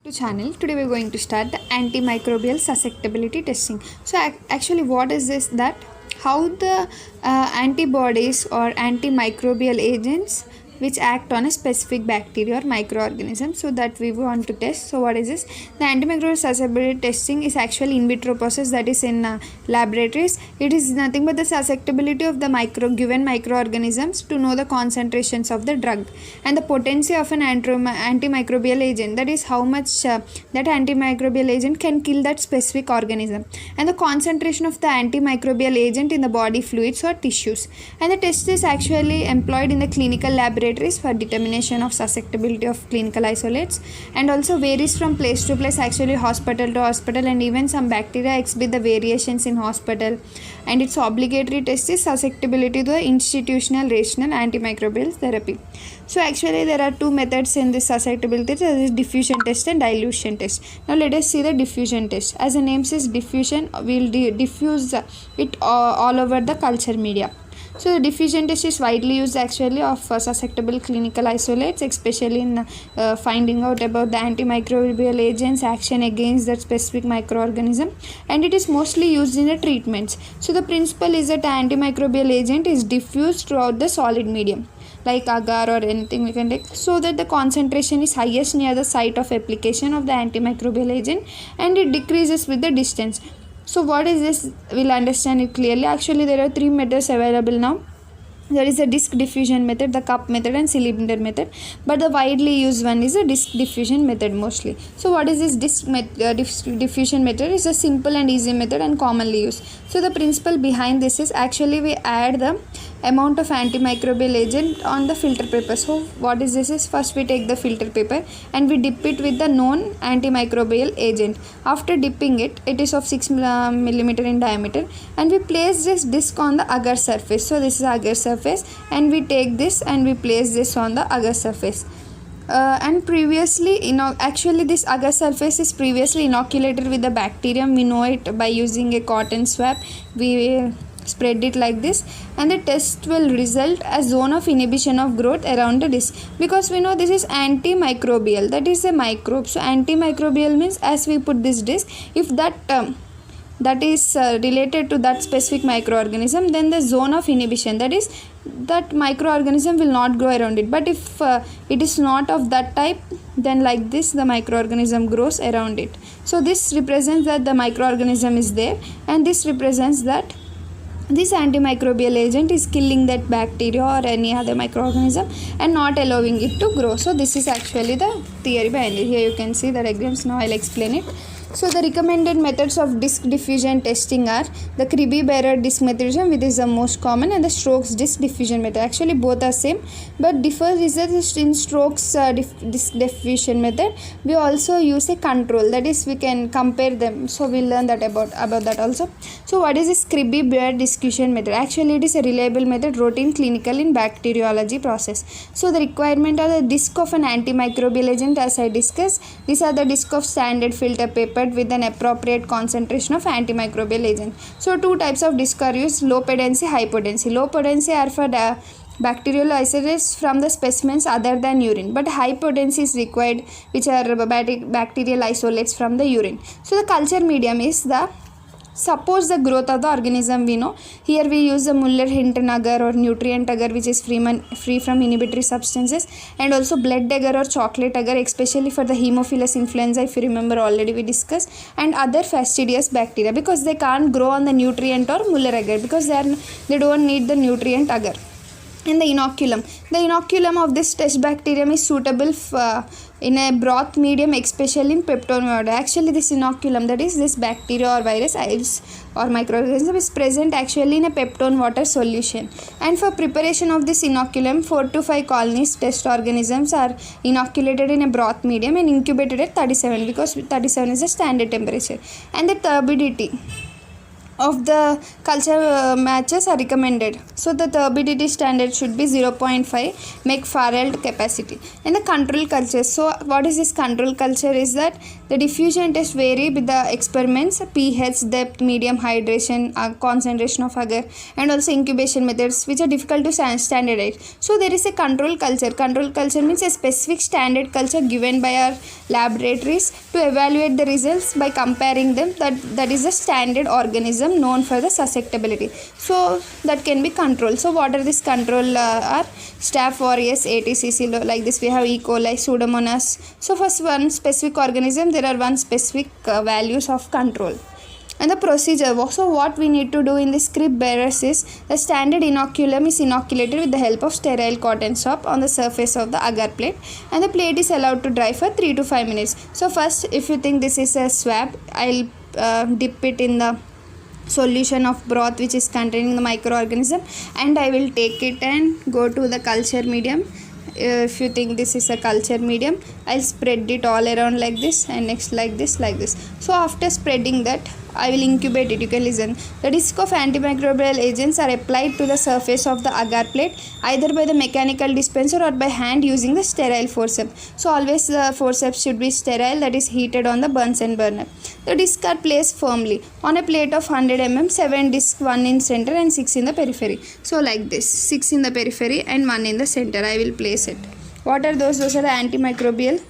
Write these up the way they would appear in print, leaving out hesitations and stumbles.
To channel. Today we're going to start the antimicrobial susceptibility testing. So actually what is this, that how the antibodies or antimicrobial agents which act on a specific bacteria or microorganism, so that we want to test. So what is this? The antimicrobial susceptibility testing is actually in vitro process, that is in laboratories. It is nothing but the susceptibility of the given microorganisms to know the concentrations of the drug and the potency of an antimicrobial agent, that is how much that antimicrobial agent can kill that specific organism, and the concentration of the antimicrobial agent in the body fluids or tissues. And the test is actually employed in the clinical laboratories for determination of susceptibility of clinical isolates, and also varies from place to place, actually hospital to hospital, and even some bacteria exhibit the variations in hospital. And its obligatory test is susceptibility to the institutional rational antimicrobial therapy. So actually there are two methods in this susceptibility, that is diffusion test and dilution test. Now let us see the diffusion test. As the name says, diffusion, we will diffuse it all over the culture media. So the diffusion test is widely used actually of susceptible clinical isolates, especially in finding out about the antimicrobial agents action against that specific microorganism, and it is mostly used in the treatments. So the principle is that antimicrobial agent is diffused throughout the solid medium like agar or anything we can take, so that the concentration is highest near the site of application of the antimicrobial agent, and it decreases with the distance. So what is this? We'll understand it clearly. Actually there are three methods available now. There is a disc diffusion method, the cup method, and cylinder method, but the widely used one is a disc diffusion method mostly. So what is this disc diffusion method? Is a simple and easy method and commonly used. So the principle behind this is actually we add the amount of antimicrobial agent on the filter paper. So what is this is, first we take the filter paper and we dip it with the known antimicrobial agent. After dipping it, it is of 6 millimeter in diameter, and we place this disc on the agar surface. So this is agar surface, and we take this and we place this on the agar surface. And previously, actually this agar surface is previously inoculated with the bacterium. We know it by using a cotton swab. We spread it like this, and the test will result a zone of inhibition of growth around the disc, because we know this is antimicrobial, that is a microbe. So antimicrobial means, as we put this disc, if that that is related to that specific microorganism, then the zone of inhibition, that is that microorganism will not grow around it. But if it is not of that type, then like this the microorganism grows around it. So this represents that the microorganism is there, and this represents that this antimicrobial agent is killing that bacteria or any other microorganism and not allowing it to grow. So this is actually the theory behind it. Here you can see the diagrams. Now I'll explain it. So the recommended methods of disc diffusion testing are the Kribbe-Beirer disc method, which is the most common, and the Stokes disc diffusion method. Actually both are same, but differs is that in Stokes disc diffusion method we also use a control, that is we can compare them. So we'll learn that about that also. So what is this Kribbe-Beirer diffusion method? Actually it is a reliable method, routine clinical in bacteriology process. So the requirement are the disc of an antimicrobial agent, as I discussed. These are the disc of standard filter paper with an appropriate concentration of antimicrobial agent. So two types of disc are used: low potency, high potency. Low potency are for the bacterial isolates from the specimens other than urine, but high potency is required, which are bacterial isolates from the urine. So the culture medium is the suppose the growth of the organism. We know here we use the Muller-Hinton agar or nutrient agar, which is free from inhibitory substances, and also blood agar or chocolate agar, especially for the Haemophilus influenza, if you remember already we discussed, and other fastidious bacteria, because they can't grow on the nutrient or Muller agar, because they don't need the nutrient agar. In the inoculum of this test bacterium is suitable in a broth medium, especially in peptone water. Actually this inoculum, that is this bacteria or virus or microorganism, is present actually in a peptone water solution. And for preparation of this inoculum, 4 to 5 colonies test organisms are inoculated in a broth medium and incubated at 37, because 37 is the standard temperature. And the turbidity of the culture matches are recommended. So the turbidity standard should be 0.5 McFarland capacity. In the control culture, so what is this control culture is that the diffusion test vary with the experiments, pH, depth, medium, hydration, concentration of agar, and also incubation methods which are difficult to standardize. So there is a control culture. Control culture means a specific standard culture given by our laboratories to evaluate the results by comparing them. That is a standard organism known for the susceptibility, so that can be controlled. So what are this control are Staph aureus, ATCC, like this we have E. coli, Pseudomonas. So for one specific organism there are one specific values of control. And the procedure, so what we need to do in the script bearers is the standard inoculum is inoculated with the help of sterile cotton swab on the surface of the agar plate, and the plate is allowed to dry for 3 to 5 minutes. So first, if you think this is a swab, I'll dip it in the solution of broth which is containing the microorganism, and I will take it and go to the culture medium. If you think this is a culture medium, I'll spread it all around like this, and next like this. So after spreading that, I will incubate it. You can listen. The disc of antimicrobial agents are applied to the surface of the agar plate either by the mechanical dispenser or by hand using the sterile forceps. So always the forceps should be sterile, that is heated on the Bunsen burner. The discs are placed firmly on a plate of 100 mm, 7 discs, 1 in center and 6 in the periphery. So like this, 6 in the periphery and 1 in the center. I will place it. What are those? Those are the antimicrobial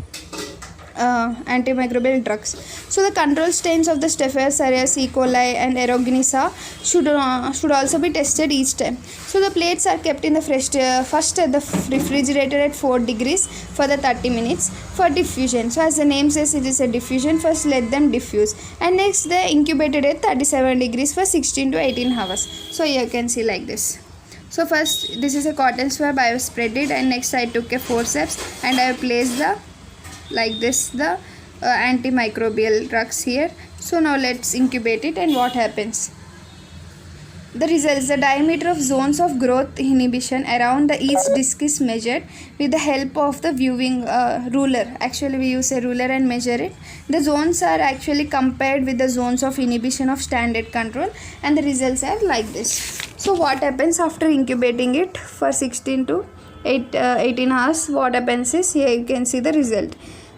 drugs. So the control strains of the Staph aureus, E. coli and Aeruginosa should also be tested each time. So the plates are kept in the first at the refrigerator at 4 degrees for the 30 minutes for diffusion. So as the name says, it is a diffusion. First let them diffuse, and next they incubated at 37 degrees for 16 to 18 hours. So you can see like this. So first, this is a cotton swab, I have spread it, and next I took a forceps and I have placed the like this the antimicrobial drugs here. So now let's incubate it, and what happens? The results, the diameter of zones of growth inhibition around the each disc is measured with the help of the viewing ruler. Actually we use a ruler and measure it. The zones are actually compared with the zones of inhibition of standard control, and the results are like this. So what happens after incubating it for 16 to 18 hours? What happens is, here you can see the result.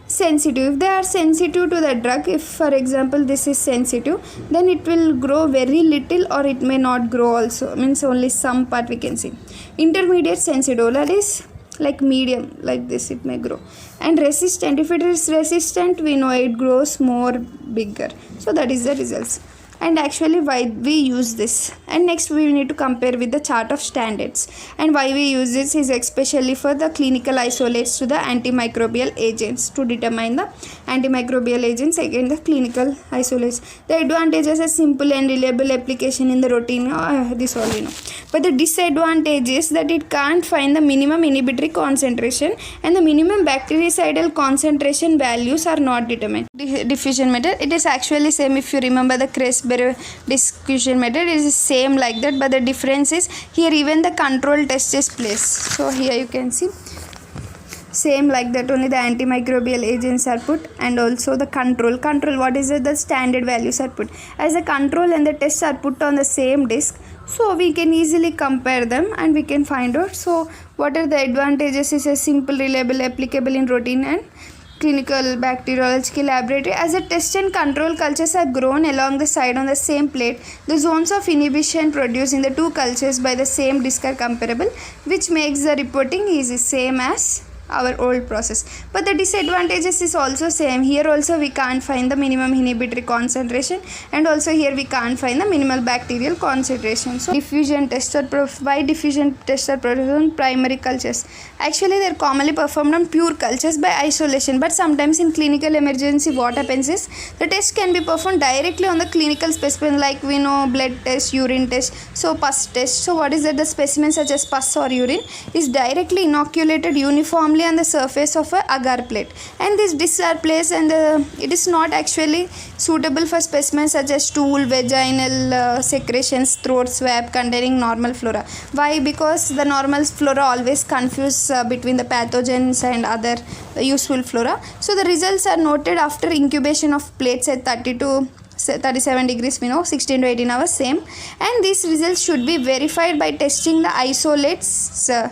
Sensitive, if they are sensitive to the drug, if for example this is sensitive, then it will grow very little or it may not grow also, means only some part we can see. Intermediate sensitive, that is like medium, like this it may grow. And resistant, if it is resistant, we know it grows more bigger. So that is the results. And actually why we use this, and next we need to compare with the chart of standards. And why we use this is especially for the clinical isolates to the antimicrobial agents, to determine the antimicrobial agents against the clinical isolates. The advantages are simple and reliable application in the routine, this all you know. But the disadvantage is that it can't find the minimum inhibitory concentration, and the minimum bactericidal concentration values are not determined. Diffusion method, it is actually same. If you remember the Krebsberger diffusion method, it is same like that, but the difference is here even the control test is placed. So here you can see same like that, only the antimicrobial agents are put, and also the control, what is it, the standard values are put as a control, and the tests are put on the same disk. So we can easily compare them and we can find out. So what are the advantages is a simple, reliable, applicable in routine and clinical bacteriological laboratory. As the test and control cultures are grown along the side on the same plate, the zones of inhibition produced in the two cultures by the same disk are comparable, which makes the reporting easy, same as our old process. But the disadvantages is also same. Here also we can't find the minimum inhibitory concentration, and also here we can't find the minimal bacterial concentration. So diffusion tests are why diffusion tests are performed on primary cultures. Actually they are commonly performed on pure cultures by isolation, but sometimes in clinical emergency what happens is the test can be performed directly on the clinical specimen, like we know blood test, urine test, so pus test. So what is that? The specimen such as pus or urine is directly inoculated uniformly on the surface of a agar plate, and these discs are placed, and it is not actually suitable for specimens such as stool, vaginal secretions, throat swab containing normal flora. Why? Because the normal flora always confuse between the pathogens and other useful flora. So the results are noted after incubation of plates at 30 to 37 degrees, we know 16 to 18 hours same. And these results should be verified by testing the isolates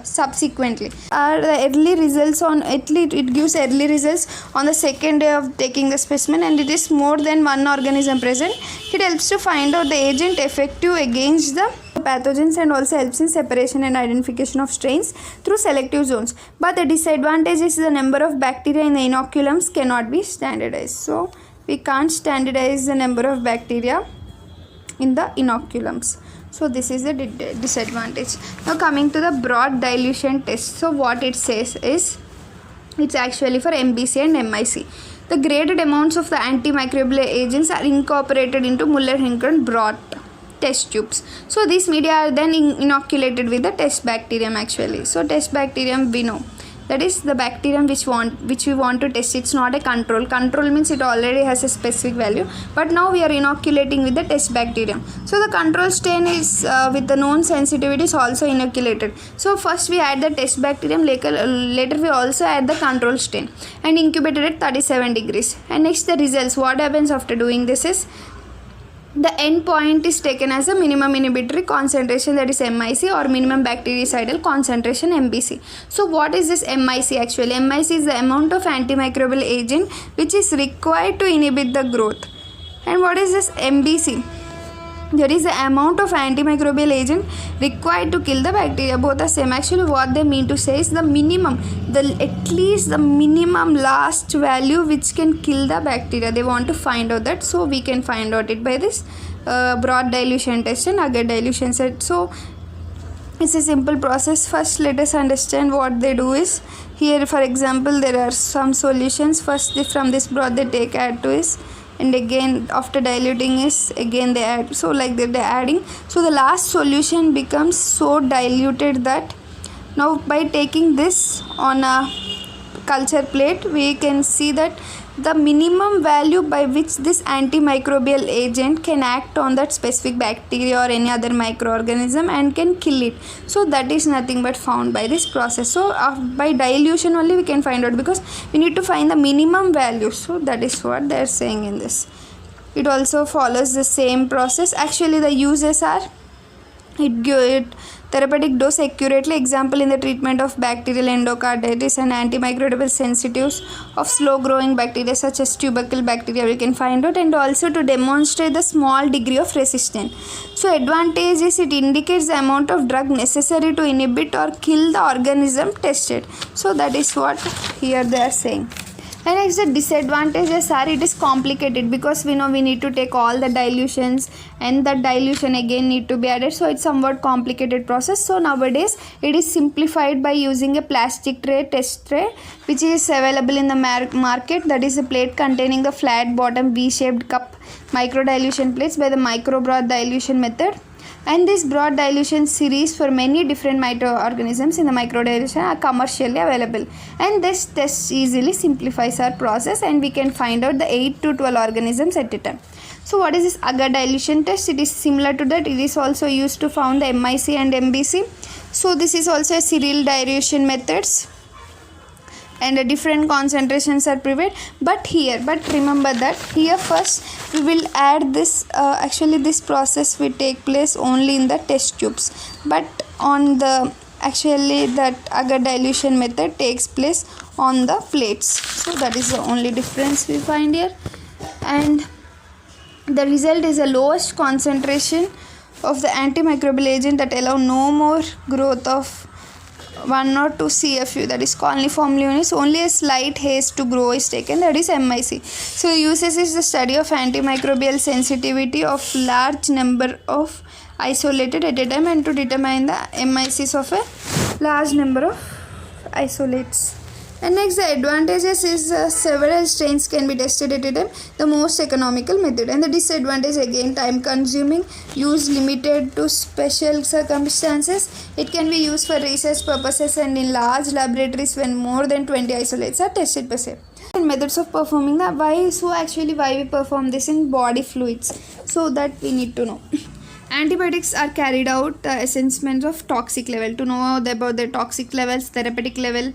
subsequently. The early results on it gives early results on the second day of taking the specimen, and it is more than one organism present. It helps to find out the agent effective against the pathogens and also helps in separation and identification of strains through selective zones. But the disadvantage is the number of bacteria in the inoculums cannot be standardized. So we can't standardize the number of bacteria in the inoculums. So this is the disadvantage. Now coming to the broad dilution test. So what it says is, it's actually for MBC and MIC. The graded amounts of the antimicrobial agents are incorporated into Muller-Henkel broad test tubes. So these media are then inoculated with the test bacterium actually. So test bacterium we know, that is the bacterium which we want to test. It's not a control. Control means it already has a specific value, but now we are inoculating with the test bacterium. So the control strain is with the known sensitivity is also inoculated. So first we add the test bacterium, later we also add the control strain and incubated at 37 degrees. And next the results. What happens after doing this is, the end point is taken as a minimum inhibitory concentration, that is MIC, or minimum bactericidal concentration MBC. So what is this MIC actually? MIC is the amount of antimicrobial agent which is required to inhibit the growth. And what is this MBC? There is the amount of antimicrobial agent required to kill the bacteria. Both are same. Actually what they mean to say is the minimum, at least the minimum last value which can kill the bacteria. They want to find out that. So we can find out it by this broad dilution test and agar dilution set. So it's a simple process. First let us understand what they do is, here for example there are some solutions. First from this broth they take add to is, and again after diluting is again they add. So like that they're adding. So the last solution becomes so diluted that now by taking this on a culture plate we can see that the minimum value by which this antimicrobial agent can act on that specific bacteria or any other microorganism and can kill it. So that is nothing but found by this process. So by dilution only we can find out, because we need to find the minimum value. So that is what they are saying in this. It also follows the same process. Actually the uses are, it therapeutic dose accurately, example in the treatment of bacterial endocarditis and antimicrobial sensitives of slow growing bacteria such as tubercle bacteria we can find out, and also to demonstrate the small degree of resistance. So advantage is it indicates the amount of drug necessary to inhibit or kill the organism tested. So that is what here they are saying. And next the disadvantages are, it is complicated because we know we need to take all the dilutions and that dilution again need to be added. So it's somewhat complicated process. So nowadays it is simplified by using a plastic tray, test tray, which is available in the market. That is a plate containing the flat bottom V-shaped cup micro dilution plates by the micro broth dilution method. And this broad dilution series for many different microorganisms in the microdilution are commercially available. And this test easily simplifies our process and we can find out the 8 to 12 organisms at a time. So what is this agar dilution test? It is similar to that. It is also used to found the MIC and MBC. So this is also a serial dilution methods, and different concentrations are prepared. But remember that here first we will add this, actually this process will take place only in the test tubes, but on the actually that agar dilution method takes place on the plates. So that is the only difference we find here, and the result is the lowest concentration of the antimicrobial agent that allow no more growth of 1 or 2 CFU, that is coloniform units. Only a slight haze to grow is taken, that is MIC. So uses is the study of antimicrobial sensitivity of large number of isolated at a time and to determine the MICs of a large number of isolates. And next the advantages is several strains can be tested at a time, the most economical method. And the disadvantage again, time consuming, use limited to special circumstances. It can be used for research purposes and in large laboratories when more than 20 isolates are tested per se. And methods of performing the why we perform this in body fluids, so that we need to know. Antibiotics are carried out assessment of toxic level to know about the toxic levels, therapeutic level,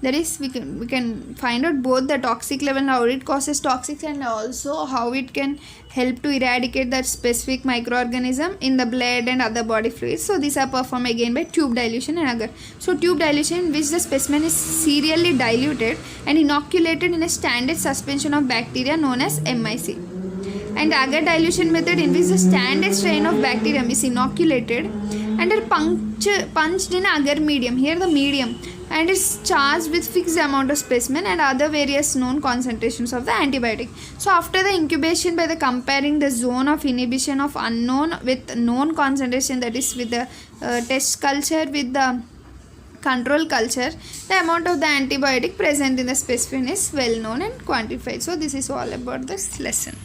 That is, we can find out both the toxic level and how it causes toxics, and also how it can help to eradicate that specific microorganism in the blood and other body fluids. So these are performed again by tube dilution and agar. So tube dilution, in which the specimen is serially diluted and inoculated in a standard suspension of bacteria known as MIC. And agar dilution method, in which the standard strain of bacterium is inoculated and are punched in agar medium, here the medium, and it's charged with fixed amount of specimen and other various known concentrations of the antibiotic. So after the incubation, by the comparing the zone of inhibition of unknown with known concentration, that is with the test culture with the control culture, the amount of the antibiotic present in the specimen is well known and quantified. So this is all about this lesson.